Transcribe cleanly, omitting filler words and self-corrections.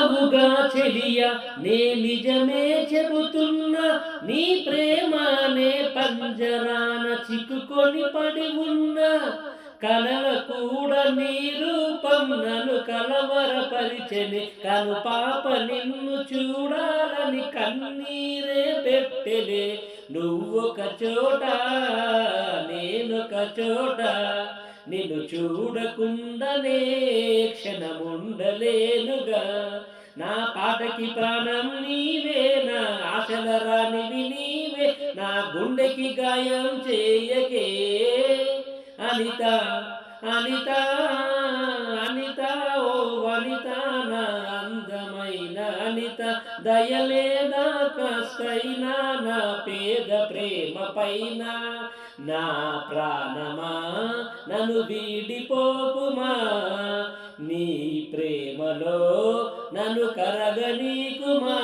ఉన్నావుగా చెలియ, నే నిజమే చెబుతున్నా, నీ ప్రేమనే పంజరాన చిక్కుకొని పడి ఉన్నా. కలల కూడా నీ రూపం నన్ను కలవరపరిచెని, కను పాప నిన్ను చూడాలని కన్నీరే పెట్టెలే. నువ్వొక చోట నేనొక చోట, నిన్ను చూడకుండానే క్షణముండలేనుగా. నా పాటకి ప్రాణం నీవే, నా ఆశల రానివి నీవే, నా గుండెకి గాయం చేయకే. అనిత అనిత అనిత ఓ వనిత, నా అందమైన అనిత, దయలేదా కాస్తైనా నా పేద ప్రేమ పైన. నా ప్రాణమా నన్ను వీడిపోకుమా, నీ ప్రేమలో నన్ను కరగనీకుమా.